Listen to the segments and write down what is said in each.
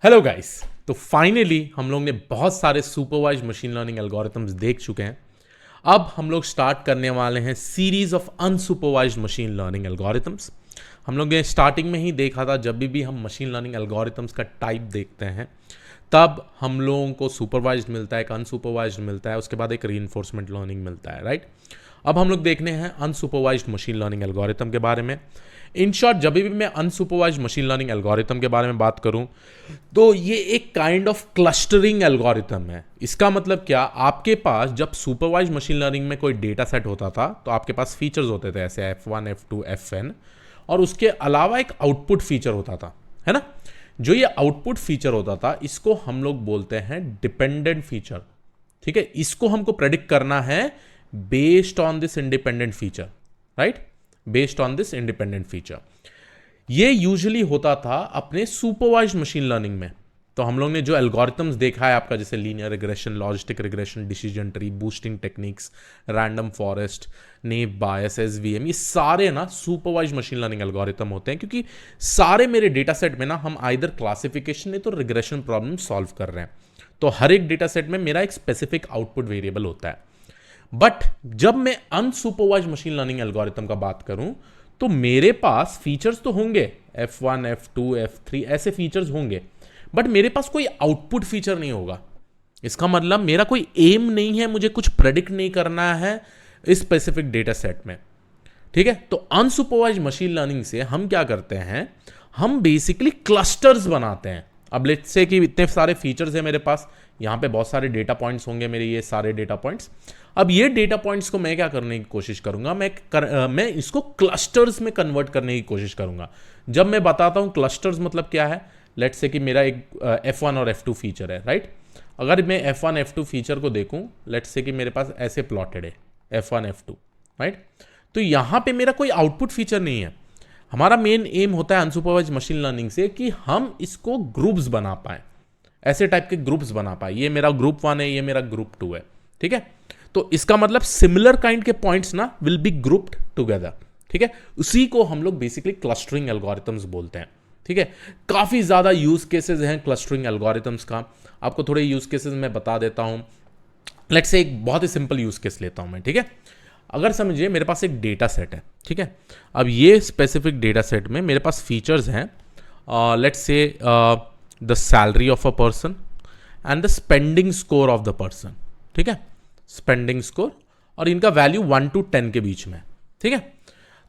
Hello guys. तो finally हम लोग ने बहुत सारे सुपरवाइज्ड मशीन लर्निंग एल्गोरिथम्स देख चुके हैं। अब हम लोग स्टार्ट करने वाले हैं series of unsupervised machine learning algorithms. हम लोग ने स्टार्टिंग में ही देखा था, जब भी हम मशीन लर्निंग एल्गोरिथम्स का टाइप देखते हैं तब हम लोगों को सुपरवाइज्ड मिलता है, एक अनसुपरवाइज्ड मिलता है, उसके बाद एक रीइंफोर्समेंट लर्निंग मिलता है, राइट। अब हम लोग देखने हैं अनसुपरवाइज्ड मशीन लर्निंग एल्गोरिथम के बारे में। इन शॉर्ट, जब भी मैं अनसुपरवाइज्ड मशीन लर्निंग एल्गोरिथम के बारे में बात करूं तो ये एक काइंड ऑफ क्लस्टरिंग एल्गोरिथम है। इसका मतलब क्या, आपके पास जब सुपरवाइज्ड मशीन लर्निंग में कोई डेटा सेट होता था तो आपके पास फीचर्स होते थे, ऐसे F1, F2, Fn, और उसके अलावा एक आउटपुट फीचर होता था, है ना। जो ये आउटपुट फीचर होता था इसको हम लोग बोलते हैं डिपेंडेंट फीचर। ठीक है, इसको हमको प्रेडिक्ट करना है based on this independent feature, right, based on this independent feature. ये यूजुअली होता था अपने सुपरवाइज्ड मशीन लर्निंग में। तो हम लोग ने जो एल्गोरिथम्स देखा है आपका, जैसे linear regression, logistic regression, decision tree, boosting techniques, random forest, naive Bayes, SVM, ये सारे ना सुपरवाइज्ड मशीन लर्निंग एल्गोरिथम होते हैं, क्योंकि सारे मेरे डेटा सेट में ना हम आइदर क्लासिफिकेशन नहीं तो रिग्रेशन प्रॉब्लम सॉल्व कर रहे हैं। तो हर एक डेटा सेट में मेरा एक स्पेसिफिक आउटपुट वेरिएबल होता है। बट जब मैं अनसुपरवाइज्ड मशीन लर्निंग एल्गोरिथम का बात करूं तो मेरे पास फीचर्स तो होंगे, F1, F2, F3 ऐसे फीचर्स होंगे, बट मेरे पास कोई आउटपुट फीचर नहीं होगा। इसका मतलब मेरा कोई एम नहीं है, मुझे कुछ प्रेडिक्ट नहीं करना है इस स्पेसिफिक डेटा सेट में। ठीक है, तो अनसुपरवाइज्ड मशीन लर्निंग से हम क्या करते हैं, हम बेसिकली क्लस्टर्स बनाते हैं। अब लेट्स से कि इतने सारे फीचर्स हैं मेरे पास, यहां पे बहुत सारे डेटा पॉइंट्स होंगे मेरे, ये सारे डेटा पॉइंट्स। अब ये डेटा पॉइंट्स को मैं क्या करने की कोशिश करूंगा, मैं इसको क्लस्टर्स में कन्वर्ट करने की कोशिश करूंगा। जब मैं बताता हूं क्लस्टर्स मतलब क्या है, लेट्स से कि मेरा एक F1 और F2 फीचर है, राइट। अगर मैं F1 F2 फीचर को देखूं, लेट्स से कि मेरे पास ऐसे प्लॉटेड है F1 F2, राइट। तो यहां पे मेरा कोई आउटपुट फीचर नहीं है। हमारा मेन एम होता है अनसुपरवाइज्ड मशीन लर्निंग से कि हम इसको ग्रुप्स बना पाए, ऐसे टाइप के ग्रुप्स बना पाए। ये मेरा ग्रुप 1 है, ये मेरा ग्रुप 2 है, ठीक है। तो इसका मतलब सिमिलर काइंड के पॉइंट्स ना विल बी ग्रुप्ड टुगेदर, ठीक है। उसी को हम लोग बेसिकली क्लस्टरिंग एल्गोरिथम्स बोलते हैं, ठीक है। काफी ज्यादा यूज केसेस हैं क्लस्टरिंग एल्गोरिथम्स का। आपको थोड़े यूज केसेस मैं बता देता हूं। लेट्स से एक बहुत ही सिंपल यूज केस लेता हूं मैं, ठीक है। अगर समझिए मेरे पास एक डेटा सेट है, ठीक है। अब ये स्पेसिफिक डेटा सेट में मेरे पास फीचर्स हैं, let's say the salary of a person and the spending score of the person, ठीक है, स्पेंडिंग स्कोर, और इनका वैल्यू 1 to 10 के बीच में, ठीक है।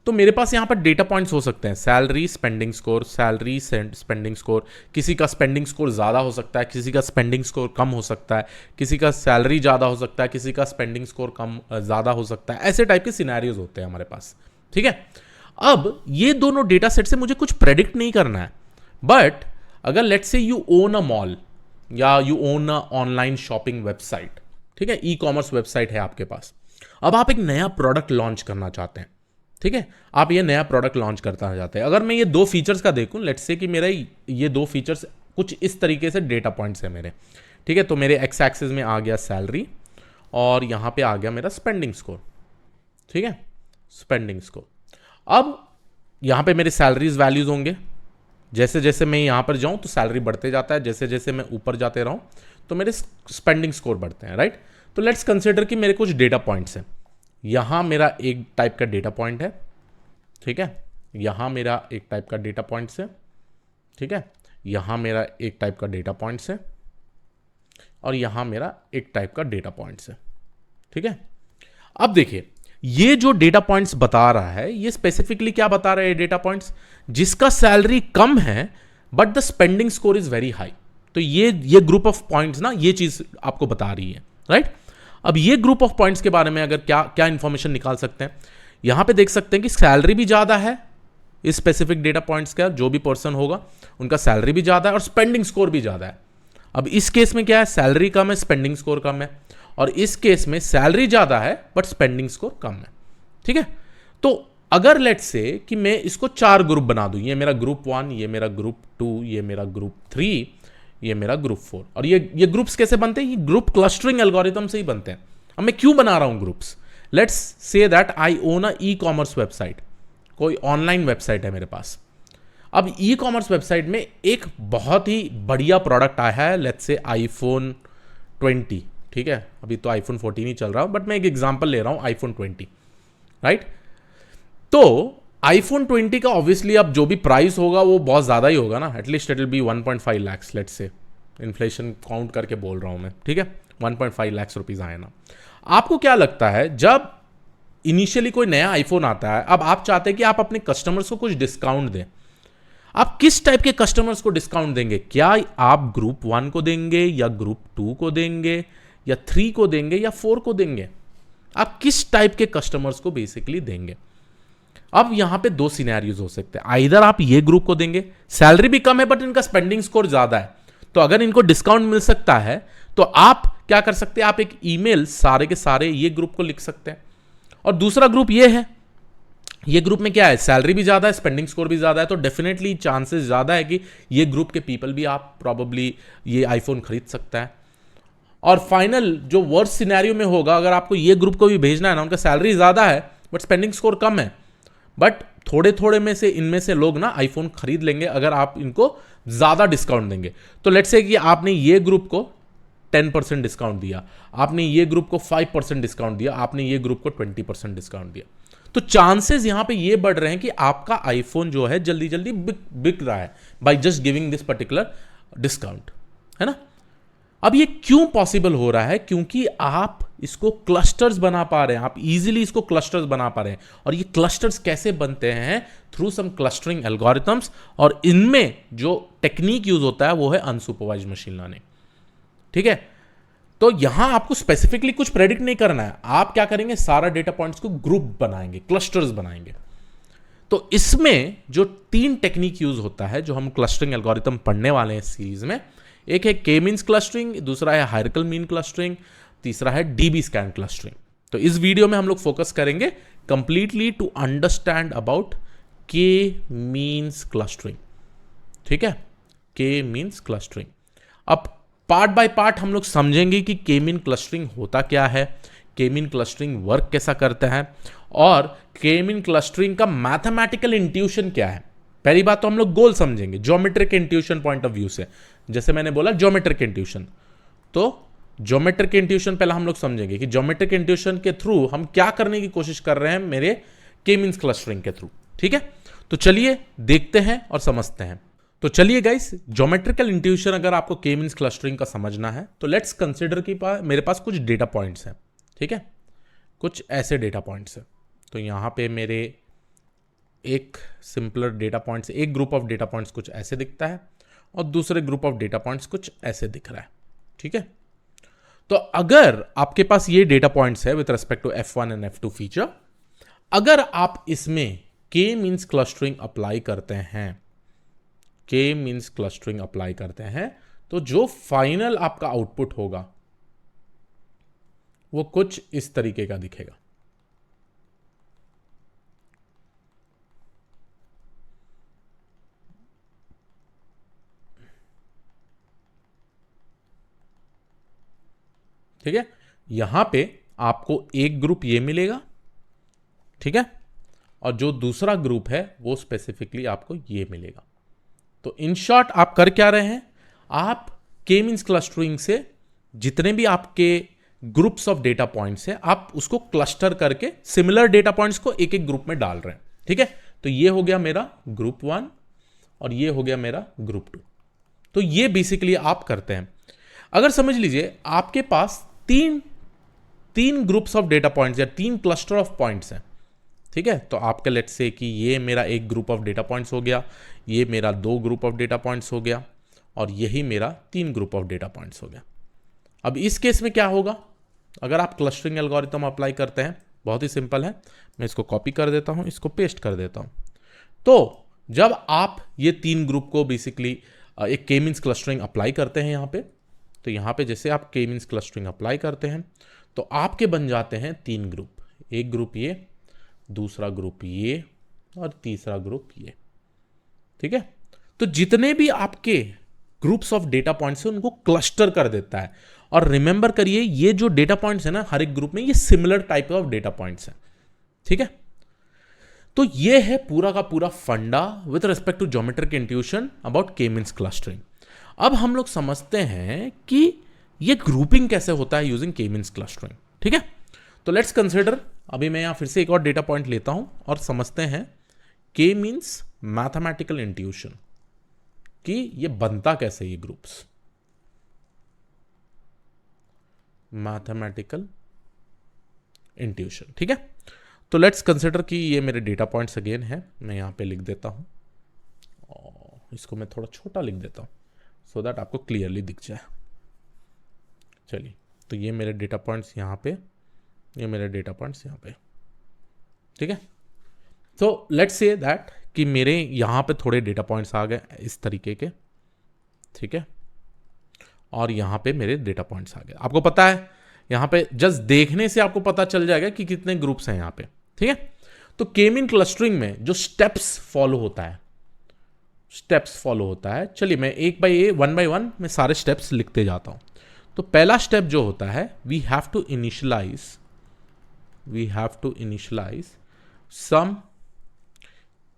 तो मेरे पास यहां पर डेटा पॉइंट्स हो सकते हैं, salary, spending score, salary, spending score. किसी का स्पेंडिंग स्कोर ज़्यादा हो सकता है, किसी का स्पेंडिंग स्कोर कम हो सकता है, किसी का सैलरी ज़्यादा हो सकता है, किसी का स्पेंडिंग स्कोर कम ज़्यादा हो सकता है। ऐसे टाइप के सिनेरियोज होते हैं हमारे पास, ठीक है। अब ये दोनों डेटा सेट से मुझे कुछ प्रेडिक्ट नहीं करना है, बट अगर let's say you own a mall या you own a online shopping website, ठीक है, ई कॉमर्स वेबसाइट है आपके पास। अब आप एक नया प्रोडक्ट लॉन्च करना चाहते हैं, ठीक है, आप ये नया प्रोडक्ट लॉन्च करना चाहते हैं। अगर मैं ये दो फीचर्स का देखूं, लेट्स से कि मेरा ये दो फीचर्स कुछ इस तरीके से डेटा पॉइंट्स है मेरे, ठीक है। तो मेरे एक्स एक्सिस में आ गया सैलरी और यहां पे आ गया मेरा स्पेंडिंग स्कोर, ठीक है, स्पेंडिंग स्कोर। अब यहां पे मेरे सैलरीज वैल्यूज होंगे, जैसे जैसे मैं यहां पर जाऊं तो सैलरी बढ़ते जाता है, जैसे जैसे मैं ऊपर जाते रहूं तो मेरे स्पेंडिंग स्कोर बढ़ते हैं, राइट। तो लेट्स कंसिडर कि मेरे कुछ डेटा पॉइंट्स हैं। यहां मेरा एक टाइप का डेटा पॉइंट है, ठीक है, यहां मेरा एक टाइप का डेटा पॉइंट्स है, ठीक है, यहां मेरा एक टाइप का डेटा पॉइंट्स है, और यहां मेरा एक टाइप का डेटा पॉइंट्स है, ठीक है। अब देखिए, ये जो डेटा पॉइंट्स बता रहा है, ये स्पेसिफिकली क्या बता रहे हैं डेटा पॉइंट्स, जिसका सैलरी कम है but the spending score is very high. तो ये ग्रुप ऑफ पॉइंट्स ना ये चीज आपको बता रही है, राइट। अब ये ग्रुप ऑफ पॉइंट्स के बारे में अगर क्या क्या इंफॉर्मेशन निकाल सकते हैं, यहां पे देख सकते हैं कि सैलरी भी ज्यादा है इस स्पेसिफिक डेटा पॉइंट्स का, जो भी पर्सन होगा उनका सैलरी भी ज्यादा है और स्पेंडिंग स्कोर भी ज्यादा है। अब इस केस में क्या है, सैलरी कम है, स्पेंडिंग स्कोर कम है, और इस केस में सैलरी ज्यादा है बट स्पेंडिंग स्कोर कम है, ठीक है। तो अगर लेट्स से कि मैं इसको 4 ग्रुप बना दूं, ये मेरा ग्रुप 1, ये मेरा ग्रुप 2, ये मेरा ग्रुप 3, ये मेरा ग्रुप 4, और ये ग्रुप्स कैसे बनते हैं, ये ग्रुप क्लस्टरिंग एल्गोरिथम से ही बनते हैं। अब मैं क्यों बना रहा हूं groups, let's say that I own a e commerce website, कोई ऑनलाइन वेबसाइट है मेरे पास। अब ई कॉमर्स वेबसाइट में एक बहुत ही बढ़िया प्रोडक्ट आया है, लेट्स से आईफोन 20, ठीक है, अभी तो आईफोन 14 ही चल रहा हूँ, बट मैं एक एग्जांपल ले रहा हूँ आईफोन 20, राइट। तो आईफोन 20 का ऑब्वियसली अब जो भी प्राइस होगा वो बहुत ज़्यादा ही होगा ना, at least it will be 1.5 lakh, let's say, inflation count करके बोल रहा हूँ मैं, ठीक है, 1.5 लाख रुपीज़ आए ना। आपको क्या लगता है जब इनिशियली कोई नया आईफोन आता है, अब आप चाहते हैं कि आप अपने कस्टमर्स को कुछ डिस्काउंट दें, आप किस टाइप के कस्टमर्स को डिस्काउंट देंगे? क्या आप ग्रुप 1 को देंगे या ग्रुप 2 को देंगे या 3 को देंगे या 4 को देंगे? आप किस टाइप के कस्टमर्स को बेसिकली देंगे? अब यहां पे दो सिनेरियोज हो सकते हैं, आइदर आप ये ग्रुप को देंगे, सैलरी भी कम है बट इनका स्पेंडिंग स्कोर ज्यादा है, तो अगर इनको डिस्काउंट मिल सकता है तो आप क्या कर सकते हैं, आप एक ईमेल सारे के सारे ये ग्रुप को लिख सकते हैं। और दूसरा ग्रुप ये है, ये ग्रुप में क्या है, सैलरी भी ज्यादा है, स्पेंडिंग स्कोर भी ज्यादा है, तो डेफिनेटली चांसेस ज्यादा है कि ये ग्रुप के पीपल भी आप प्रॉब्ली ये आईफोन खरीद सकता है। और फाइनल जो वर्स्ट सिनेरियो में होगा, अगर आपको ये ग्रुप को भी भेजना है ना, उनका सैलरी ज्यादा है बट स्पेंडिंग स्कोर कम है, बट थोड़े थोड़े में से इनमें से लोग ना आईफोन खरीद लेंगे अगर आप इनको ज्यादा डिस्काउंट देंगे। तो लेट्स से कि आपने ये ग्रुप को 10% डिस्काउंट दिया, आपने ये ग्रुप को 5% डिस्काउंट दिया, आपने ये ग्रुप को 20% डिस्काउंट दिया, तो चांसेस यहां पे ये बढ़ रहे हैं कि आपका आईफोन जो है जल्दी जल्दी बिक रहा है by just giving this particular discount, है ना। अब ये क्यों पॉसिबल हो रहा है? क्योंकि आप इसको क्लस्टर्स बना पा रहे हैं, आप इजीली इसको क्लस्टर्स बना पा रहे हैं। और ये क्लस्टर्स कैसे बनते हैं? थ्रू सम क्लस्टरिंग एल्गोरिथम्स, और इनमें जो टेक्निक यूज होता है वो है अनसुपरवाइज्ड मशीन लर्निंग, ठीक है। तो यहां आपको स्पेसिफिकली कुछ प्रेडिक्ट नहीं करना है, आप क्या करेंगे, सारा डेटा पॉइंट्स को ग्रुप बनाएंगे, क्लस्टर्स बनाएंगे। तो इसमें जो 3 टेक्निक यूज होता है, जो हम क्लस्टरिंग एल्गोरिथम पढ़ने वाले हैं सीरीज में, एक है के मीन्स क्लस्टरिंग, दूसरा है हायरार्किकल मीन क्लस्टरिंग, तीसरा है डीबी स्कैन क्लस्टरिंग। तो इस वीडियो में हम लोग फोकस करेंगे कंप्लीटली टू अंडरस्टैंड अबाउट के मीन्स क्लस्टरिंग, ठीक है, के मीन्स क्लस्टरिंग। अब पार्ट बाय पार्ट हम लोग समझेंगे कि के मीन क्लस्टरिंग होता क्या है, के मीन क्लस्टरिंग वर्क कैसा करता है, और के मीन क्लस्टरिंग का मैथमेटिकल इंट्यूशन क्या है। पहली बात तो हम लोग गोल समझेंगे geometric intuition point of view से, जैसे मैंने बोला ज्योमेट्रिक इंट्यूशन, तो ज्योमेट्रिक इंट्यूशन पहले हम लोग समझेंगे कि ज्योमेट्रिक इंट्यूशन के थ्रू हम क्या करने की कोशिश कर रहे हैं मेरे के मीन्स क्लस्टरिंग के थ्रू, ठीक है। तो चलिए देखते हैं और समझते हैं। तो चलिए गाइस, ज्योमेट्रिकल इंट्यूशन अगर आपको के मीन्स क्लस्टरिंग का समझना है तो लेट्स कंसीडर कि मेरे पास कुछ डेटा पॉइंट्स हैं, ठीक है, कुछ ऐसे डेटा पॉइंट्स हैं। तो यहां पे मेरे एक सिंपलर डेटा पॉइंट्स, एक ग्रुप ऑफ डेटा पॉइंट्स कुछ ऐसे दिखता है और दूसरे ग्रुप ऑफ डेटा पॉइंट्स कुछ ऐसे दिख रहा है, ठीक है। तो अगर आपके पास ये डेटा पॉइंट्स है with respect to F1 and F2 feature, अगर आप इसमें के मीन्स क्लस्टरिंग अप्लाई करते हैं, के मीन्स क्लस्टरिंग अप्लाई करते हैं, तो जो फाइनल आपका आउटपुट होगा वो कुछ इस तरीके का दिखेगा। ठीक है, यहां पे आपको एक ग्रुप ये मिलेगा, ठीक है, और जो दूसरा ग्रुप है वो स्पेसिफिकली आपको ये मिलेगा। तो इन शॉर्ट आप कर क्या रहे हैं, आप के मीन्स क्लस्टरिंग से जितने भी आपके ग्रुप्स ऑफ डेटा पॉइंट्स है आप उसको क्लस्टर करके सिमिलर डेटा पॉइंट्स को एक एक ग्रुप में डाल रहे हैं, ठीक है। तो ये हो गया मेरा ग्रुप 1 और ये हो गया मेरा ग्रुप 2। तो ये बेसिकली आप करते हैं। अगर समझ लीजिए आपके पास तीन ग्रुप्स ऑफ डेटा पॉइंट्स या 3 क्लस्टर ऑफ पॉइंट्स हैं, ठीक है। तो आपका लेट्स से कि ये मेरा एक ग्रुप ऑफ डेटा पॉइंट्स हो गया, ये मेरा 2 ग्रुप ऑफ डेटा पॉइंट्स हो गया और यही मेरा 3 ग्रुप ऑफ डेटा पॉइंट्स हो गया। अब इस केस में क्या होगा, अगर आप क्लस्टरिंग एल्गोरिथम अप्लाई करते हैं, बहुत ही सिंपल है, मैं इसको कॉपी कर देता हूं, इसको पेस्ट कर देता हूं। तो जब आप ये 3 ग्रुप को बेसिकली एक के मीन्स क्लस्टरिंग अप्लाई करते हैं यहां पे, तो यहां पे जैसे आप के मीन्स क्लस्टरिंग अप्लाई करते हैं तो आपके बन जाते हैं 3 ग्रुप, एक ग्रुप ये, दूसरा ग्रुप ये और तीसरा ग्रुप ये, ठीक है। तो जितने भी आपके ग्रुप्स ऑफ डेटा पॉइंट्स हैं उनको क्लस्टर कर देता है। और रिमेंबर करिए ये जो डेटा पॉइंट्स है ना हर एक ग्रुप में, ये similar type of data points हैं, ठीक है। तो ये है पूरा का पूरा फंडा with respect to geometric intuition about K means clustering. अब हम लोग समझते हैं कि ये ग्रुपिंग कैसे होता है यूजिंग के मींस क्लस्टरिंग। ठीक है, तो लेट्स कंसिडर, अभी मैं यहां फिर से एक और डेटा पॉइंट लेता हूं और समझते हैं के मींस मैथमेटिकल इंट्यूशन कि ये बनता कैसे, ये ग्रुप्स मैथमेटिकल इंट्यूशन। ठीक है, तो लेट्स कंसिडर कि ये मेरे डेटा पॉइंट्स अगेन है, मैं यहां पे लिख देता हूं और इसको मैं थोड़ा छोटा लिख देता हूं सो दैट आपको क्लियरली दिख जाए। चलिए, तो ये मेरे डेटा पॉइंट्स यहाँ पे, ये मेरे डेटा पॉइंट्स यहाँ पे। ठीक है, तो लेट्स से दैट कि मेरे यहाँ पे थोड़े डेटा पॉइंट्स आ गए इस तरीके के। ठीक है, और यहाँ पे मेरे डेटा पॉइंट्स आ गए। आपको पता है यहाँ पे जस्ट देखने से आपको पता चल जाएगा कि कितने ग्रुप्स हैं यहाँ पे। ठीक है, तो के मीन क्लस्टरिंग में जो स्टेप्स फॉलो होता है, स्टेप्स फॉलो होता है, चलिए मैं एक बाय वन बाय वन मैं सारे स्टेप्स लिखते जाता हूं। तो पहला स्टेप जो होता है, वी हैव टू इनिशियलाइज सम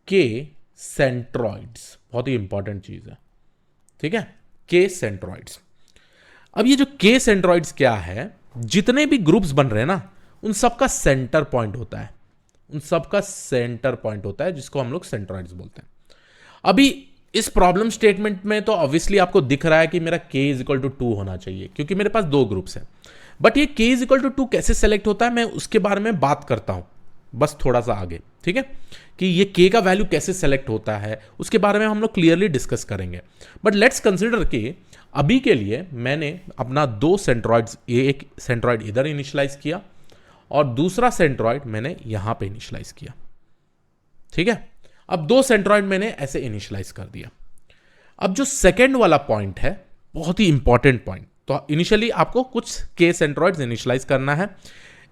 के सेंट्रॉइड्स। बहुत ही इंपॉर्टेंट चीज है। ठीक है, के सेंट्रॉइड्स। अब ये जो के सेंट्रॉइड्स क्या है, जितने भी ग्रुप्स बन रहे हैं ना, उन सबका सेंटर पॉइंट होता है, उन सबका सेंटर पॉइंट होता है जिसको हम लोग सेंट्रॉइड्स बोलते हैं। अभी इस प्रॉब्लम स्टेटमेंट में तो ऑब्वियसली आपको दिख रहा है कि मेरा k इज इक्वल टू 2 होना चाहिए क्योंकि मेरे पास दो ग्रुप्स हैं। बट ये k इज इक्वल टू 2 कैसे सेलेक्ट होता है, मैं उसके बारे में बात करता हूं बस थोड़ा सा आगे। ठीक है, कि ये k का वैल्यू कैसे सेलेक्ट होता है उसके बारे में हम लोग क्लियरली डिस्कस करेंगे। बट लेट्स कंसिडर कि अभी के लिए मैंने अपना दो सेंट्रॉइड्स, एक सेंट्रॉइड इधर इनिशियलाइज किया और दूसरा सेंट्रॉइड मैंने यहां पे इनिशियलाइज किया। ठीक है, अब दो सेंट्रॉइड मैंने ऐसे इनिशियलाइज कर दिया। अब जो सेकंड वाला पॉइंट है, बहुत ही इंपॉर्टेंट पॉइंट, तो इनिशियली आपको कुछ के सेंट्रॉइड्स इनिशियलाइज करना है।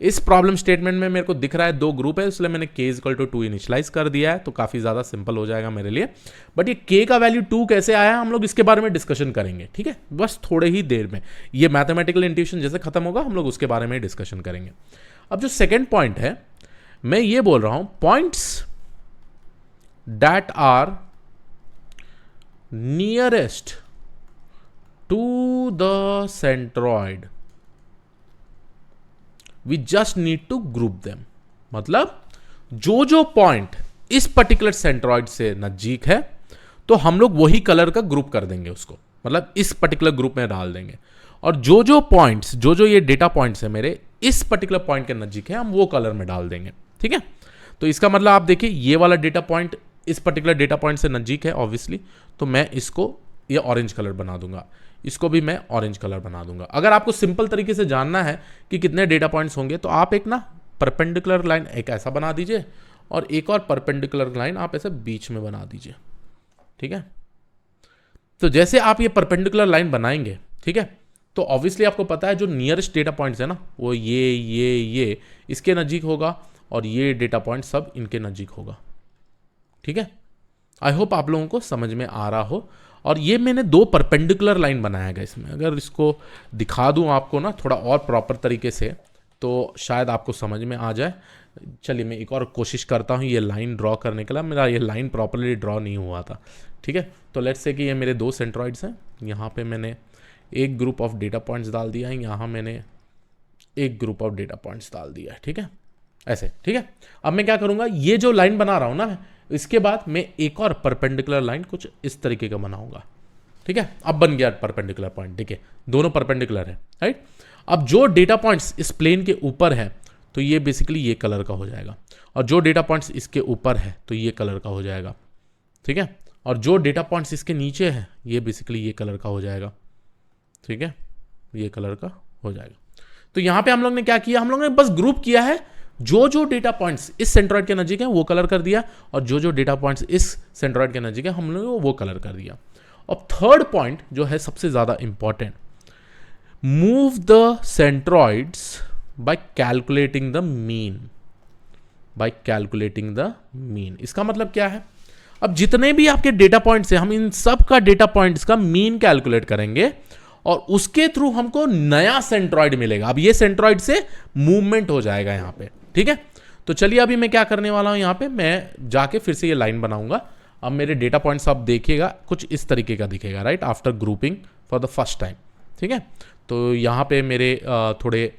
इस प्रॉब्लम स्टेटमेंट में मेरे को दिख रहा है दो ग्रुप है, इसलिए मैंने k is equal to 2 initialise कर दिया है, तो काफी ज्यादा सिंपल हो जाएगा मेरे लिए। बट ये k का वैल्यू 2 कैसे आया, हम लोग इसके बारे में डिस्कशन करेंगे। ठीक है, बस थोड़े ही देर में ये मैथमेटिकल इंट्यूशन जैसे खत्म होगा हम लोग उसके बारे में डिस्कशन करेंगे। अब जो सेकेंड पॉइंट है, मैं ये बोल रहा हूं points that are nearest to the centroid we just need to group them। मतलब जो पॉइंट इस पर्टिकुलर सेंट्रॉइड से नजदीक है तो हम लोग वही कलर का ग्रुप कर देंगे उसको, मतलब इस पर्टिकुलर ग्रुप में डाल देंगे। और जो पॉइंट्स, जो ये डेटा पॉइंट्स है मेरे इस पर्टिकुलर पॉइंट के नजदीक है, हम वो कलर में डाल देंगे। ठीक है, तो इसका मतलब आप देखिए ये वाला डेटा पॉइंट इस पर्टिकुलर डेटा पॉइंट से नजदीक है ऑब्वियसली, तो मैं इसको ये ऑरेंज कलर बना दूंगा, इसको भी मैं ऑरेंज कलर बना दूंगा। अगर आपको सिंपल तरीके से जानना है कि कितने डेटा पॉइंट्स होंगे तो आप एक ना परपेंडिकुलर लाइन एक ऐसा बना दीजिए और एक और परपेंडिकुलर लाइन आप ऐसे बीच में बना दीजिए। ठीक है, तो जैसे आप ये परपेंडिकुलर लाइन बनाएंगे, ठीक है, तो ऑब्वियसली आपको पता है जो नियरेस्ट डेटा पॉइंट्स है ना, वो ये इसके नजदीक होगा और ये डेटा पॉइंट सब इनके नजदीक होगा। ठीक है, आई होप आप लोगों को समझ में आ रहा हो। और ये मैंने दो परपेंडिकुलर लाइन बनाया गया इसमें, अगर इसको दिखा दूं आपको ना थोड़ा और प्रॉपर तरीके से तो शायद आपको समझ में आ जाए। चलिए मैं एक और कोशिश करता हूँ ये लाइन ड्रॉ करने के लिए, मेरा ये लाइन प्रॉपरली ड्रॉ नहीं हुआ था। ठीक है, तो लेट्स से कि ये मेरे दो सेंट्रॉइड्स हैं, यहाँ पे मैंने एक ग्रुप ऑफ डेटा पॉइंट्स डाल दिया है, यहाँ मैंने एक ग्रुप ऑफ डेटा पॉइंट्स डाल दिया है। ठीक है, ऐसे। ठीक है, अब मैं क्या करूँगा, ये जो लाइन बना रहा हूँ ना, इसके बाद मैं एक और परपेंडिकुलर लाइन कुछ इस तरीके का बनाऊंगा। ठीक है, अब बन गया परपेंडिकुलर पॉइंट। ठीक है, दोनों परपेंडिकुलर है, राइट। अब जो डेटा पॉइंट्स इस प्लेन के ऊपर है तो ये बेसिकली ये कलर का हो जाएगा, और जो डेटा पॉइंट्स इसके ऊपर है तो ये कलर का हो जाएगा। ठीक है, और जो डेटा पॉइंट्स इसके नीचे है ये बेसिकली ये कलर का हो जाएगा। ठीक है, ये कलर का हो जाएगा। तो यहां पे हम लोग ने क्या किया, हम लोग ने बस ग्रुप किया है, जो डेटा पॉइंट्स इस सेंट्रॉइड के नजीक है वो कलर कर दिया, और जो डेटा पॉइंट्स इस सेंट्रॉइड के नजीक है हम लोगों ने वो कलर कर दिया। अब थर्ड पॉइंट जो है सबसे ज्यादा important, move the centroids bye calculating the mean. Bye calculating the mean इसका मतलब क्या है, अब जितने भी आपके डेटा पॉइंट्स हैं हम इन सब का डेटा पॉइंट्स का मीन कैलकुलेट करेंगे और उसके थ्रू हमको नया सेंट्रॉइड मिलेगा। अब ये सेंट्रॉइड से मूवमेंट हो जाएगा यहां पे। ठीक है, तो चलिए अभी मैं क्या करने वाला हूं, यहां पे मैं जाके फिर से ये लाइन बनाऊंगा। अब मेरे डेटा पॉइंट्स आप देखिएगा कुछ इस तरीके का दिखेगा, right, after grouping for the first time. ठीक है, तो यहाँ पे मेरे थोड़े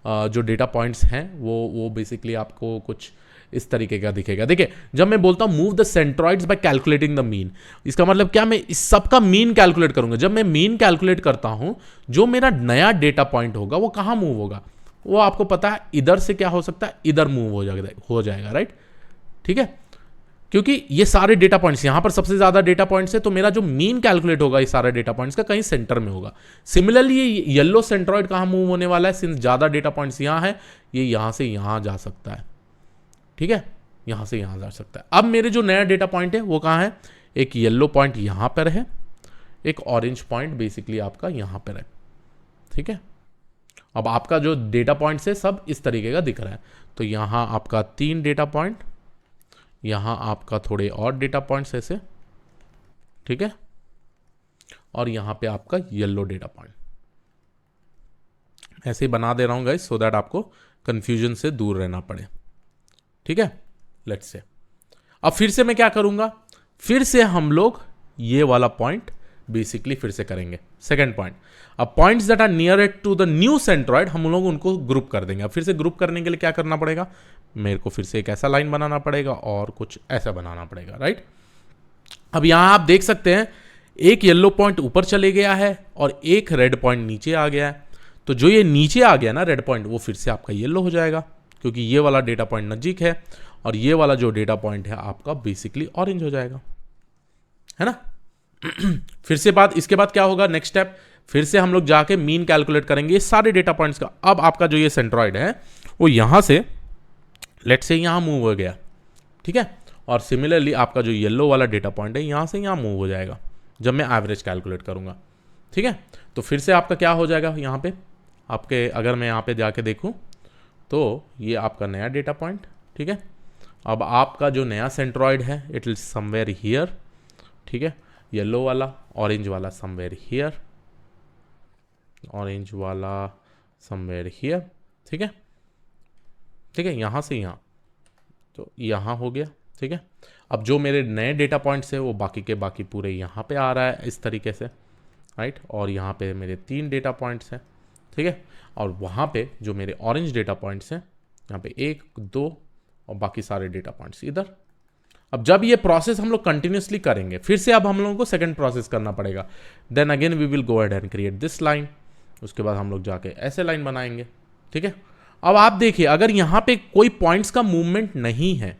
जो डेटा पॉइंट्स हैं वो बेसिकली आपको कुछ इस तरीके का दिखेगा। देखिए जब मैं बोलता हूं move the centroids bye calculating the mean, इसका मतलब क्या, मैं इस सब का मीन कैलकुलेट करूंगा। जब मैं मीन कैलकुलेट करता हूं, जो मेरा नया डेटा पॉइंट होगा वो कहां मूव होगा, वो आपको पता है इधर से क्या हो सकता है, इधर मूव हो जाएगा, राइट। ठीक है, क्योंकि ये सारे डेटा पॉइंट्स यहां पर सबसे ज्यादा डेटा पॉइंट्स है, तो मेरा जो मीन कैलकुलेट होगा इस सारे डेटा पॉइंट्स का कहीं सेंटर में होगा। सिमिलरली ये येलो सेंट्रॉइड कहां मूव होने वाला है, सिंस ज्यादा डेटा पॉइंट्स यहां है, ये यहां से यहां जा सकता है। ठीक है, यहां से यहां जा सकता है। अब मेरे जो नया डेटा पॉइंट है वो कहां है, एक येलो पॉइंट यहां पर है, एक ऑरेंज पॉइंट बेसिकली आपका यहां पर है। ठीक है, अब आपका जो डेटा पॉइंट्स है सब इस तरीके का दिख रहा है। तो यहां आपका 3 डेटा पॉइंट, यहां आपका थोड़े और डेटा पॉइंट्स ऐसे, ठीक है, और यहां पे आपका येलो डेटा पॉइंट। ऐसे ही बना दे रहा हूं गाइस, सो दैट आपको कंफ्यूजन से दूर रहना पड़े। ठीक है, लेट्स से अब फिर से मैं क्या करूंगा, फिर से हम लोग ये वाला पॉइंट बेसिकली फिर से करेंगे, सेकंड पॉइंट। अब points that are near to the new centroid हम लोग उनको ग्रुप कर देंगे। अब फिर से ग्रुप करने के लिए क्या करना पड़ेगा, मेरे को फिर से एक ऐसा लाइन बनाना पड़ेगा और कुछ ऐसा बनाना पड़ेगा, राइट। अब यहां आप देख सकते हैं एक येलो पॉइंट ऊपर चले गया है और एक रेड पॉइंट नीचे आ गया है। तो जो ये नीचे आ गया ना रेड पॉइंट, वो फिर से आपका येलो हो जाएगा, क्योंकि ये वाला डेटा पॉइंट नजीक है, और ये वाला जो डेटा पॉइंट है आपका बेसिकली ऑरेंज हो जाएगा, है ना। फिर से इसके बाद क्या होगा, नेक्स्ट स्टेप, फिर से हम लोग जाके मीन कैलकुलेट करेंगे ये सारे डेटा पॉइंट्स का। अब आपका जो ये सेंट्रॉइड है वो यहां से लेट से यहां मूव हो गया, ठीक है, और सिमिलरली आपका जो येलो वाला डेटा पॉइंट है यहां से यहां मूव हो जाएगा जब मैं एवरेज कैलकुलेट करूंगा। ठीक है, तो फिर से आपका क्या हो जाएगा, यहां पे आपके, अगर मैं यहां पे जाके देखूं तो ये आपका नया डेटा पॉइंट। ठीक है, अब आपका जो नया सेंट्रॉइड है इट इज समवेयर हियर, ठीक है, येलो वाला, ऑरेंज वाला समवेयर हियर, ऑरेंज वाला समवेयर हियर। ठीक है, ठीक है, यहां से यहां, तो यहां हो गया। ठीक है, अब जो मेरे नए डेटा पॉइंट्स है वो बाकी के बाकी पूरे यहां पे आ रहा है इस तरीके से, राइट, और यहां पे मेरे 3 डेटा पॉइंट्स हैं। ठीक है, और वहां पे जो मेरे ऑरेंज डेटा पॉइंट्स हैं यहाँ पे 1 2 और बाकी सारे डेटा पॉइंट्स इधर। अब जब ये प्रोसेस हम लोग कंटिन्यूसली करेंगे, फिर से अब हम लोगों को सेकंड प्रोसेस करना पड़ेगा। Then again we will go ahead and create this line, उसके बाद हम लोग जाके ऐसे लाइन बनाएंगे। ठीक है, अब आप देखिए अगर यहाँ पे कोई पॉइंट्स का मूवमेंट नहीं है,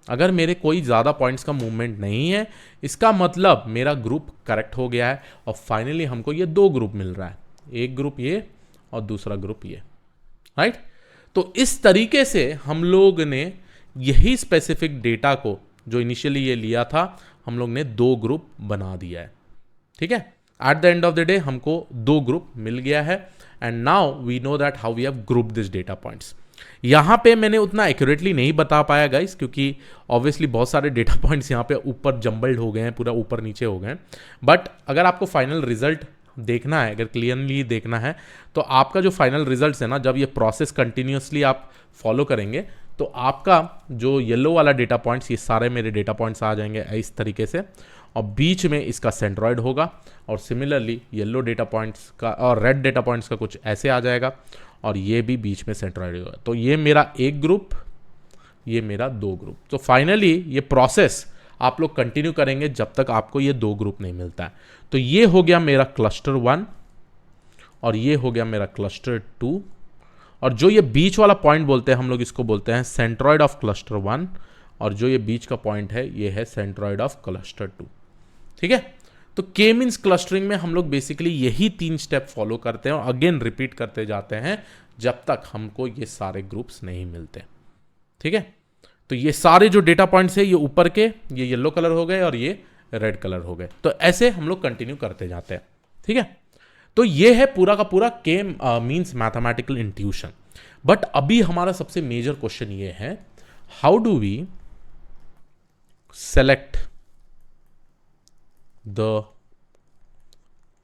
अगर मेरे कोई ज़्यादा पॉइंट्स का मूवमेंट नहीं है, इसका मतलब मेरा ग्रुप करेक्ट हो गया है और फाइनली हमको ये 2 ग्रुप मिल रहा है, एक ग्रुप ये और दूसरा ग्रुप ये, राइट। तो इस तरीके से हम लोग ने यही स्पेसिफिक डेटा को जो इनिशियली ये लिया था, हम लोग ने 2 ग्रुप बना दिया है। ठीक है, at the end of the day हमको 2 ग्रुप मिल गया है and now we know that how we have group this data points. यहां पे मैंने उतना एक्यूरेटली नहीं बता पाया गाइस, क्योंकि ऑब्वियसली बहुत सारे डेटा पॉइंट्स यहां पे ऊपर जंबल्ड हो गए हैं, पूरा ऊपर नीचे हो गए हैं। बट अगर आपको फाइनल रिजल्ट देखना है, अगर क्लियरली देखना है, तो आपका जो फाइनल रिजल्ट है ना, जब ये प्रोसेस कंटिन्यूसली आप फॉलो करेंगे तो आपका जो येलो वाला डेटा पॉइंट्स, ये सारे मेरे डेटा पॉइंट्स आ जाएंगे इस तरीके से, और बीच में इसका सेंट्रॉइड होगा, और सिमिलरली येलो डेटा पॉइंट्स का और रेड डेटा पॉइंट्स का कुछ ऐसे आ जाएगा, और ये भी बीच में सेंट्रॉइड होगा। तो ये मेरा एक ग्रुप, ये मेरा 2 ग्रुप। तो फाइनली ये प्रोसेस आप लोग कंटिन्यू करेंगे जब तक आपको ये 2 ग्रुप नहीं मिलता है। तो ये हो गया मेरा क्लस्टर 1 और ये हो गया मेरा क्लस्टर 2, और जो ये बीच वाला पॉइंट बोलते हैं हम लोग इसको बोलते हैं सेंट्रॉइड ऑफ क्लस्टर 1, और जो ये बीच का पॉइंट है ये है सेंट्रॉइड ऑफ क्लस्टर 2। ठीक है, तो के मींस क्लस्टरिंग में हम लोग बेसिकली यही 3 स्टेप फॉलो करते हैं और अगेन रिपीट करते जाते हैं जब तक हमको ये सारे ग्रुप्स नहीं मिलते। ठीक है, तो ये सारे जो डेटा पॉइंट्स है ये ऊपर के ये येलो कलर हो गए और ये रेड कलर हो गए। तो ऐसे हम लोग कंटिन्यू करते जाते हैं। ठीक है, तो ये है पूरा का पूरा के मींस मैथमेटिकल इंट्यूशन। बट अभी हमारा सबसे मेजर क्वेश्चन ये है, how do we select the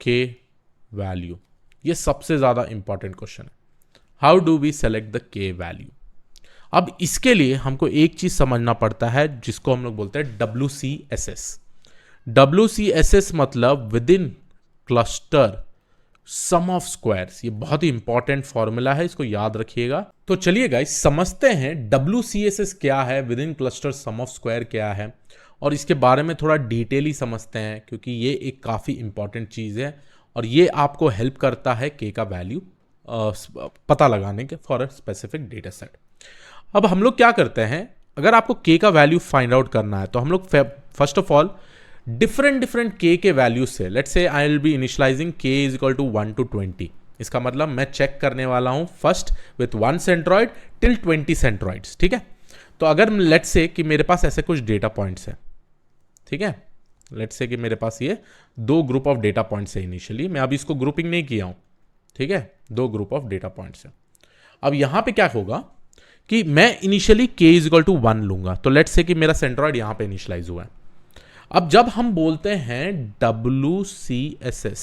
K value. ये सबसे ज्यादा इंपॉर्टेंट क्वेश्चन है, how do we select the K value. अब इसके लिए हमको एक चीज समझना पड़ता है जिसको हम लोग बोलते हैं WCSS। WCSS मतलब within cluster sum of squares. ये बहुत ही इंपॉर्टेंट फॉर्मूला है, इसको याद रखिएगा। तो चलिए गाइस समझते हैं WCSS क्या है, within cluster sum of square क्या है, और इसके बारे में थोड़ा डिटेली समझते हैं क्योंकि ये एक काफ़ी इंपॉर्टेंट चीज़ है और ये आपको हेल्प करता है के का वैल्यू पता लगाने के for a specific data set. अब हम लोग क्या करते हैं, अगर आपको के का वैल्यू फाइंड आउट करना है तो हम लोग फर्स्ट ऑफ ऑल डिफरेंट के के वैल्यू से, let's say I will be initialising k is equal to 1 to 20। इसका मतलब मैं चेक करने वाला हूं first with 1 centroid till 20 centroids, ठीक है। तो अगर लेट्स से कि मेरे पास ऐसे कुछ डेटा पॉइंट्स है, ठीक है, लेट्स से कि मेरे पास ये 2 ग्रुप ऑफ डेटा पॉइंट्स है इनिशियली, मैं अभी इसको ग्रुपिंग नहीं किया हूं, ठीक है, 2 ग्रुप ऑफ डेटा पॉइंट्स है। अब यहां पे क्या होगा कि मैं initially k is equal to 1 लूंगा, तो लेट्स से कि मेरा सेंट्रॉइड यहां पे इनिशियलाइज हुआ है। अब जब हम बोलते हैं WCSS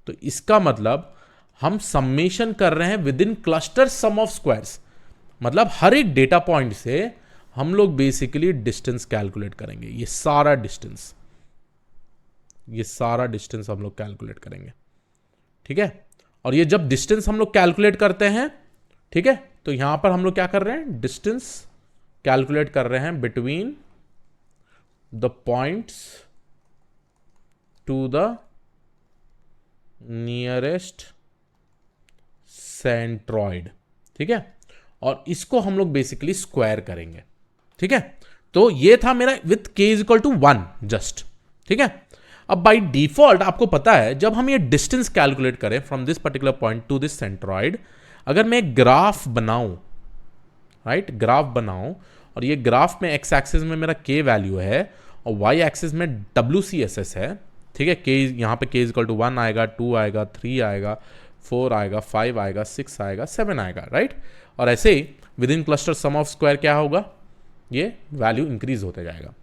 तो इसका मतलब हम सम्मेशन कर रहे हैं within cluster sum of squares, मतलब हर एक डेटा पॉइंट से हम लोग बेसिकली डिस्टेंस कैलकुलेट करेंगे। ये सारा डिस्टेंस हम लोग कैलकुलेट करेंगे, ठीक है। और ये जब डिस्टेंस हम लोग कैलकुलेट करते हैं, ठीक है, तो यहां पर हम लोग क्या कर रहे हैं, डिस्टेंस कैलकुलेट कर रहे हैं between the points to the nearest centroid, ठीक है, और इसको हम लोग बेसिकली स्क्वायर करेंगे, ठीक है। तो ये था मेरा with k is equal to 1 just, ठीक है। अब बाय डिफॉल्ट आपको पता है जब हम ये डिस्टेंस कैलकुलेट करें from this particular point two this centroid, अगर मैं एक ग्राफ बनाऊं, राइट, ग्राफ बनाऊं और ये ग्राफ में x एक्सिस में मेरा k वैल्यू है और y एक्सिस में WCSS है, ठीक है। k यहां पे k इज इक्वल टू 1 आएगा, 2 आएगा, 3 आएगा, 4 आएगा, 5 आएगा, 6 आएगा, 7 आएगा, राइट। और ऐसे ही within cluster sum of square क्या होगा, ये वैल्यू इंक्रीज होते जाएगा।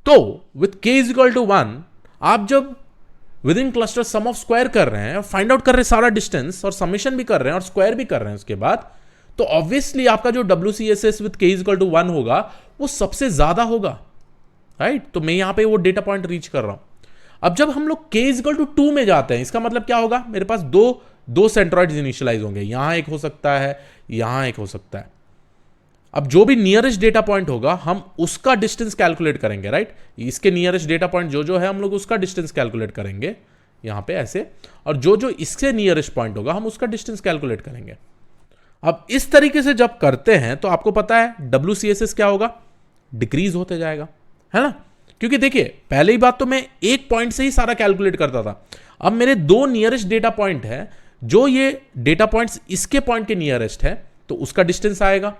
तो with k is equal to 1 आप जब within cluster sum of square कर रहे हैं, फाइंड आउट कर रहे हैं सारा डिस्टेंस और समेशन भी कर रहे हैं और स्क्वायर भी कर रहे हैं उसके बाद, तो ऑब्वियसली आपका जो WCSS with k is equal to 1 होगा वो सबसे ज्यादा होगा, राइट। तो मैं यहां पे वो डेटा पॉइंट रीच कर रहा हूं। अब जब हम लोग k इज इक्वल टू 2 में जाते हैं, इसका मतलब क्या होगा, मेरे पास दो सेंट्रॉइड्स इनिशियलाइज होंगे, यहां एक हो सकता है, यहां एक हो सकता है। अब जो भी नियरेस्ट डेटा पॉइंट होगा हम उसका डिस्टेंस कैलकुलेट करेंगे, राइट। इसके नियरेस्ट डेटा पॉइंट जो है हम लोग उसका डिस्टेंस कैलकुलेट करेंगे यहां पे ऐसे, और जो इससे नियरेस्ट पॉइंट होगा हम उसका डिस्टेंस कैलकुलेट करेंगे। अब इस तरीके से जब करते हैं तो आपको पता है WCSS क्या होगा, डिक्रीज होते जाएगा, है ना। क्योंकि देखिए पहले ही बात तो मैं एक पॉइंट से ही सारा कैलकुलेट करता था, अब मेरे 2 नियरेस्ट डेटा पॉइंट है, जो ये डेटा पॉइंट्स इसके पॉइंट के नियरेस्ट है तो उसका डिस्टेंस आएगा,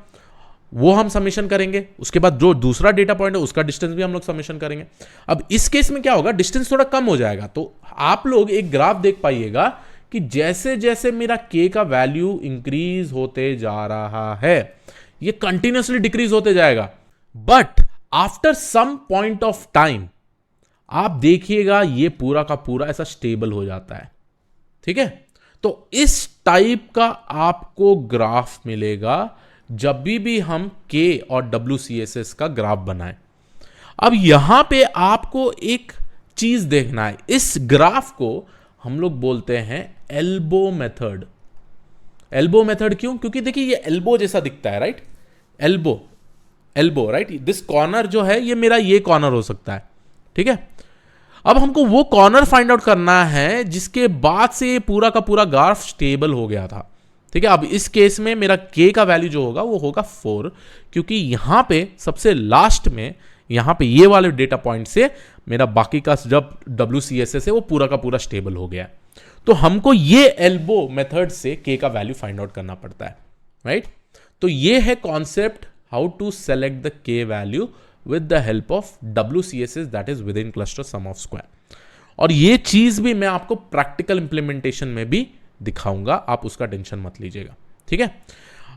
वो हम समेशन करेंगे। उसके बाद जो दूसरा डेटा पॉइंट है उसका डिस्टेंस भी हम लोग समेशन करेंगे। अब इस केस में क्या होगा, डिस्टेंस थोड़ा कम हो जाएगा। तो आप लोग एक ग्राफ देख पाइएगा कि जैसे जैसे मेरा k का वैल्यू इंक्रीज होते जा रहा है ये कंटिन्यूसली डिक्रीज होते जाएगा, but after some point of time आप देखिएगा ये पूरा का पूरा ऐसा स्टेबल हो जाता है, ठीक है। तो इस टाइप का आपको ग्राफ मिलेगा जब भी हम k और WCSS का ग्राफ बनाएं। अब यहां पे आपको एक चीज देखना है, इस ग्राफ को हम लोग बोलते हैं एल्बो मेथड। एल्बो मेथड क्यों, क्योंकि देखिए ये एल्बो जैसा दिखता है, right, elbow right, this corner जो है ये मेरा ये कॉर्नर हो सकता है, ठीक है। अब हमको वो कॉर्नर फाइंड आउट करना है जिसके बाद से ये पूरा का पूरा ग्राफ स्टेबल हो गया था, ठीक है। अब इस केस में मेरा k का वैल्यू जो होगा वो होगा 4, क्योंकि यहां पे सबसे लास्ट में यहां पे ये वाले डेटा पॉइंट से मेरा बाकी का जब WCSS है वो पूरा का पूरा स्टेबल हो गया। तो हमको ये एल्बो मेथड से k का वैल्यू फाइंड आउट करना पड़ता है, राइट। तो ये है concept how to select the k value with the help of WCSS that is within cluster sum of square. और ये चीज भी मैं आपको प्रैक्टिकल इंप्लीमेंटेशन में भी दिखाऊंगा, आप उसका टेंशन मत लीजिएगा, ठीक है।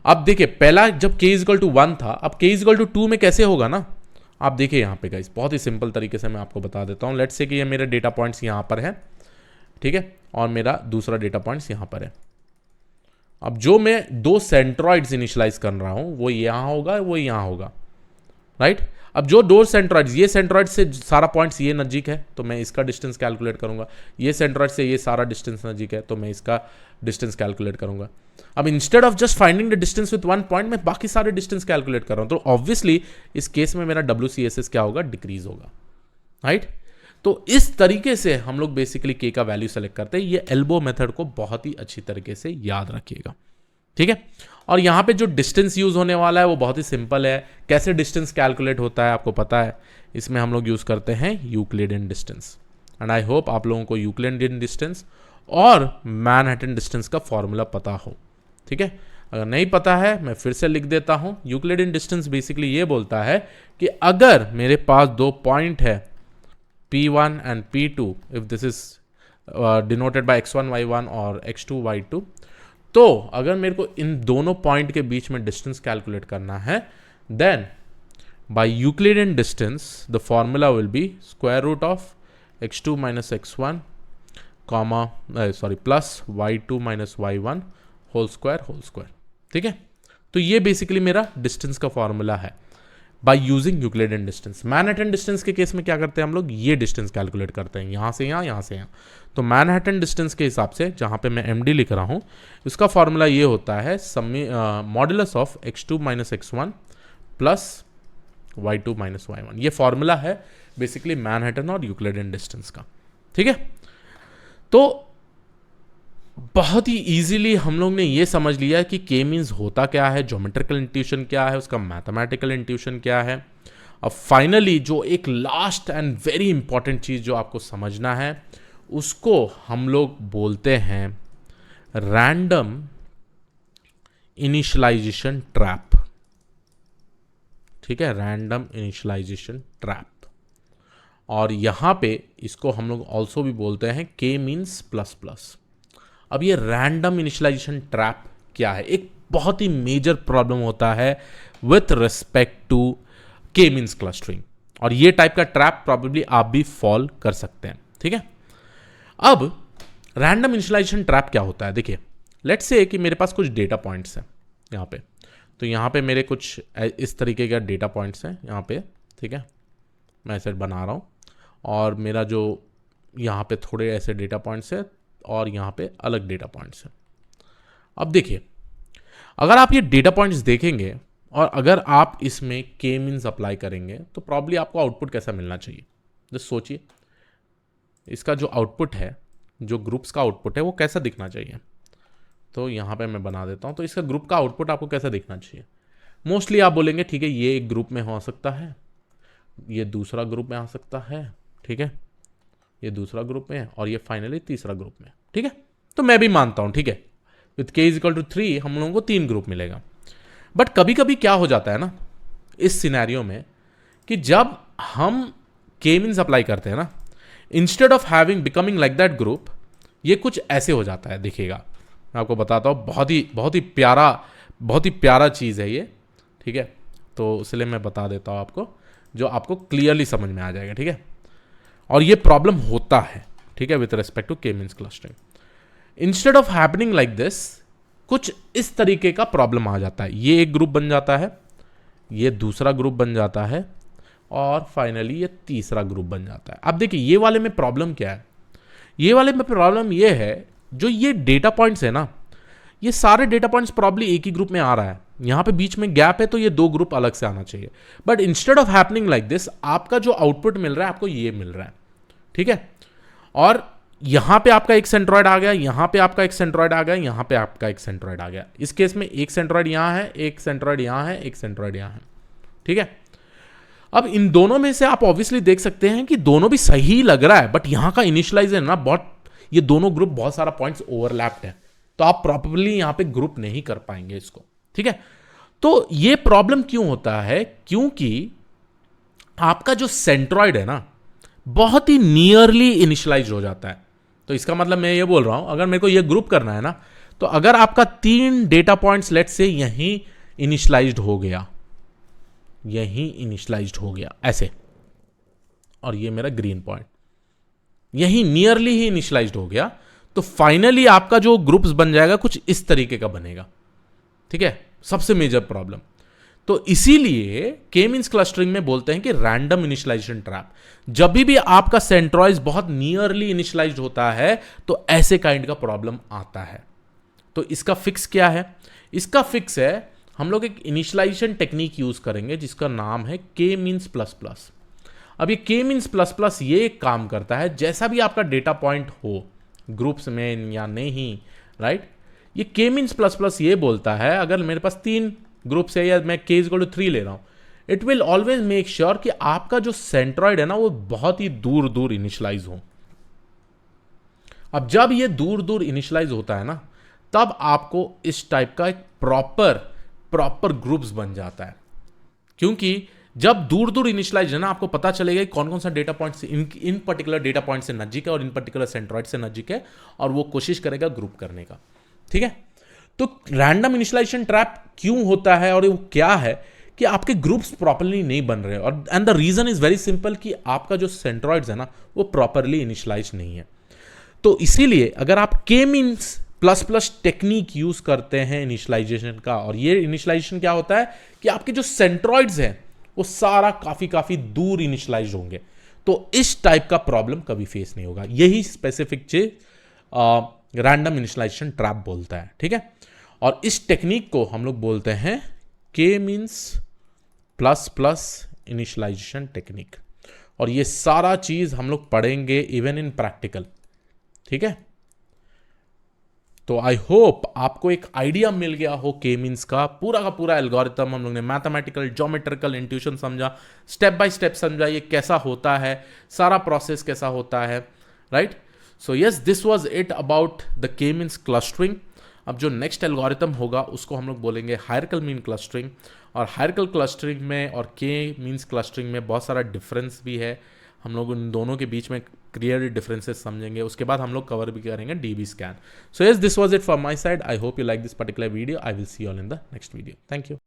अब देखिए पहला जब k इक्वल टू 1 था, अब k इक्वल टू 2 में कैसे होगा ना, आप देखिए यहां पे गाइस बहुत ही सिंपल तरीके से मैं आपको बता देता हूं। लेट्स से कि ये मेरे डेटा पॉइंट्स यहां पर है, ठीक है, और मेरा दूसरा डेटा पॉइंट्स यहां पर है। अब जो मैं दो सेंट्रॉइड्स इनिशियलाइज कर रहा हूं वो यहां होगा, वो यहां होगा, राइट। अब जो दो सेंट्रॉइड्स, ये सेंट्रॉइड से सारा पॉइंट्स ये नजीक है तो मैं इसका डिस्टेंस कैलकुलेट करूंगा, ये सेंट्रॉइड से ये सारा डिस्टेंस नजीक है तो मैं इसका डिस्टेंस कैलकुलेट करूंगा। अब instead of just finding the distance with one point मैं बाकी सारे डिस्टेंस कैलकुलेट कर रहा हूं, तो ऑब्वियसली इस केस में मेरा WCSS क्या होगा, डिक्रीज होगा, राइट। तो इस तरीके से हम लोग बेसिकली के का वैल्यू सेलेक्ट करते हैं। ये एल्बो मेथड को बहुत ही अच्छी तरीके से याद रखिएगा, ठीक है। और यहां पे जो डिस्टेंस यूज होने वाला है वो बहुत ही सिंपल है। कैसे डिस्टेंस कैलकुलेट होता है आपको पता है, इसमें हम लोग यूज करते हैं Euclidean distance, and I hope आप लोगों को यूक्लिडियन डिस्टेंस और मैनहट्टन डिस्टेंस का फॉर्मूला पता हो, ठीक है। अगर नहीं पता है मैं फिर से लिख देता हूं। यूक्लिडियन डिस्टेंस बेसिकली ये बोलता है कि अगर मेरे पास दो पॉइंट है P1 and P2, if this is denoted by x1 y1 और x2 y2, तो अगर मेरे को इन दोनों पॉइंट के बीच में डिस्टेंस कैलकुलेट करना है, then by Euclidean distance the formula will be square root of x2 minus x1 comma plus y2 minus y1 whole square, ठीक है। तो ये बेसिकली मेरा डिस्टेंस का फॉर्मूला है by using Euclidean distance. Manhattan distance के केस में क्या करते हैं हम लोग, ये डिस्टेंस कैलकुलेट करते हैं, यहां से यहां, यहां से यहां। तो मैनहट्टन डिस्टेंस के हिसाब से जहां पे मैं MD लिख रहा हूं, उसका फॉर्मूला ये होता है modulus of x2 minus x1 plus y2 minus y1। ये फॉर्मूला है बेसिकली मैनहट्टन और यूक्लिडियन डिस्टेंस का, ठीक है। तो बहुत ही इजीली हम लोग ने ये समझ लिया कि के मीन्स होता क्या है, ज्योमेट्रिकल इंट्यूशन क्या है, उसका मैथमेटिकल इंट्यूशन क्या है। अब फाइनली जो एक लास्ट एंड वेरी इंपॉर्टेंट चीज जो आपको समझना है, उसको हम लोग बोलते हैं रैंडम इनिशियलाइजेशन ट्रैप, ठीक है, रैंडम इनिशियलाइजेशन ट्रैप। और यहां पे इसको हम लोग ऑल्सो भी बोलते हैं के मीन्स प्लस प्लस। अब ये रैंडम इनिशियलाइजेशन ट्रैप क्या है, एक बहुत ही मेजर प्रॉब्लम होता है विथ रिस्पेक्ट टू के मीन्स क्लस्टरिंग, और ये टाइप का ट्रैप प्रॉबेबली आप भी फॉल कर सकते हैं, ठीक है। अब रैंडम इनिशियलाइजेशन ट्रैप क्या होता है, देखिए लेट्स से कि मेरे पास कुछ डेटा पॉइंट्स हैं यहाँ पे, तो यहाँ पे मेरे कुछ इस तरीके का डेटा पॉइंट्स हैं यहाँ पे, ठीक है, मैं ऐसे बना रहा हूँ, और मेरा जो यहाँ पे थोड़े ऐसे डेटा पॉइंट्स है और यहाँ पे अलग डेटा पॉइंट्स हैं। अब देखिए अगर आप ये डेटा पॉइंट्स देखेंगे और अगर आप इसमें के मीन्स अप्लाई करेंगे तो प्रॉब्ली आपको आउटपुट कैसा मिलना चाहिए, जस्ट सोचिए इसका जो आउटपुट है, जो ग्रुप्स का आउटपुट है वो कैसा दिखना चाहिए। तो यहाँ पे मैं बना देता हूँ, तो इसका ग्रुप का आउटपुट आपको कैसा दिखना चाहिए। मोस्टली आप बोलेंगे ठीक है ये एक ग्रुप में हो सकता है, ये दूसरा ग्रुप में आ सकता है, ठीक है, ये दूसरा ग्रुप में है, और ये फाइनली तीसरा ग्रुप में, ठीक है। तो मैं भी मानता हूं, ठीक है, विथ k इक्वल टू 3 हम लोगों को 3 ग्रुप मिलेगा। बट कभी कभी क्या हो जाता है ना इस सिनेरियो में कि जब हम के मीन्स अप्लाई करते हैं ना, instead of having becoming like that group, ये कुछ ऐसे हो जाता है। देखिएगा मैं आपको बताता हूँ, बहुत ही प्यारा चीज़ है ये, ठीक है। तो इसलिए मैं बता देता हूँ आपको, जो आपको क्लियरली समझ में आ जाएगा, ठीक है। और ये प्रॉब्लम होता है, ठीक है, विथ रिस्पेक्ट टू के means clustering. Instead of happening like this, कुछ इस तरीके का प्रॉब्लम आ जाता है। ये एक ग्रुप बन जाता है, ये दूसरा ग्रुप बन जाता है, और फाइनली ये तीसरा ग्रुप बन जाता है। अब देखिए ये वाले में प्रॉब्लम क्या है, ये वाले में प्रॉब्लम ये है जो ये डेटा पॉइंट्स है ना, ये सारे डेटा पॉइंट्स प्रॉब्ली एक ही ग्रुप में आ रहा है, यहाँ पे बीच में गैप है तो ये दो ग्रुप अलग से आना चाहिए। But instead of happening like this, आपका जो आउटपुट मिल रहा है आपको ये मिल रहा है, ठीक है। और यहां पे आपका एक सेंट्रॉइड आ गया, यहां पे आपका एक सेंट्रॉइड आ गया, यहां पे आपका एक सेंट्रॉइड आ गया। इस केस में एक सेंट्रॉइड यहां है, एक सेंट्रॉइड यहां है, एक सेंट्रॉइड यहां है, ठीक है। अब इन दोनों में से आप ऑब्वियसली देख सकते हैं कि दोनों भी सही लग रहा है, बट यहां का इनिशियलाइजेशन ना बहुत, ये दोनों ग्रुप बहुत सारा पॉइंट्स ओवरलैप्ड है, तो आप प्रॉपर्ली यहां पे ग्रुप नहीं कर पाएंगे इसको, ठीक है। तो ये प्रॉब्लम क्यों होता है, क्योंकि आपका जो सेंट्रॉइड है ना बहुत ही नियरली इनिशियलाइज हो जाता है। तो इसका मतलब मैं ये बोल रहा हूं, अगर मेरे को ये ग्रुप करना है ना, तो अगर आपका 3 डेटा पॉइंट्स लेट से यहीं इनिशियलाइज्ड हो गया, यहीं इनिशियलाइज्ड हो गया ऐसे, और ये मेरा ग्रीन पॉइंट यहीं नियरली ही इनिशियलाइज्ड हो गया, तो फाइनली आपका जो ग्रुप्स बन जाएगा कुछ इस तरीके का बनेगा, ठीक है, सबसे मेजर प्रॉब्लम। तो इसीलिए के मींस क्लस्टरिंग में बोलते हैं कि रैंडम इनिशियलाइजेशन ट्रैप। जब भी आपका सेंट्रॉइड बहुत नियरली इनिशियलाइज्ड होता है तो ऐसे काइंड का प्रॉब्लम आता है। तो इसका फिक्स क्या है? इसका फिक्स है हम लोग एक इनिशियलाइजेशन टेक्निक यूज करेंगे जिसका नाम है के मींस प्लस प्लस। अब ये के मींस प्लस प्लस ये काम करता है, जैसा भी आपका डेटा पॉइंट हो ग्रुप्स में या नहीं, राइट, ये के मींस प्लस प्लस ये बोलता है अगर मेरे पास 3 ग्रुप्स है या मैं k = 3 ले रहा हूं, it will always make sure कि आपका जो सेंट्रॉइड है ना वो बहुत ही दूर दूर इनिशियलाइज हो। अब जब ये दूर दूर इनिशियलाइज होता है ना, तब आपको इस टाइप का एक प्रॉपर ग्रुप्स बन जाता है। क्योंकि जब दूर दूर इनिशियलाइज है ना, आपको पता चलेगा कौन कौन सा डेटा पॉइंट से इन पर्टिकुलर डेटा पॉइंट से नजदीक है और इन पर्टिकुलर सेंट्रॉइड से नजदीक है, और वो कोशिश करेगा ग्रुप करने का, ठीक है। तो रैंडम इनिशियलाइजेशन ट्रैप क्यों होता है और वो क्या है कि आपके ग्रुप्स प्रॉपर्ली नहीं बन रहे, और and the reason is very simple कि आपका जो सेंट्रॉइड्स है ना वो प्रॉपर्ली इनिशियलाइज नहीं है। तो इसीलिए अगर आप के means plus plus technique use करते हैं इनिशियलाइजेशन का, और ये इनिशियलाइजेशन क्या होता है कि आपके जो सेंट्रॉइड्स हैं वो सारा काफी दूर इनिशियलाइज होंगे, तो इस टाइप का प्रॉब्लम कभी फेस नहीं होगा। यही स्पेसिफिक चीज रैंडम इनिशियलाइजेशन ट्रैप बोलता है, ठीक है। और इस टेक्निक को हम लोग बोलते हैं K means plus plus initialization technique, और ये सारा चीज हम लोग पढ़ेंगे इवन इन प्रैक्टिकल, ठीक है। तो आई होप आपको एक आइडिया मिल गया हो के मींस का पूरा एल्गोरिथम। हम लोग ने मैथमेटिकल, ज्योमेट्रिकल, इंट्यूशन समझा, स्टेप बाय स्टेप समझा ये कैसा होता है, सारा प्रोसेस कैसा होता है, right. So yes, this was it about the के मींस क्लस्टरिंग। अब जो नेक्स्ट एल्गोरिथम होगा उसको हम लोग बोलेंगे हायरार्किकल मीन क्लस्टरिंग, और हायरार्किकल क्लस्टरिंग में और के मींस क्लस्टरिंग में बहुत सारा डिफरेंस भी है। हम लोग उन दोनों के बीच में क्लियर डिफरेंसेस समझेंगे, उसके बाद हम लोग कवर भी करेंगे dB scan. So yes, this was it from my side. I hope you like this particular video. I will see you all in the next video. Thank you.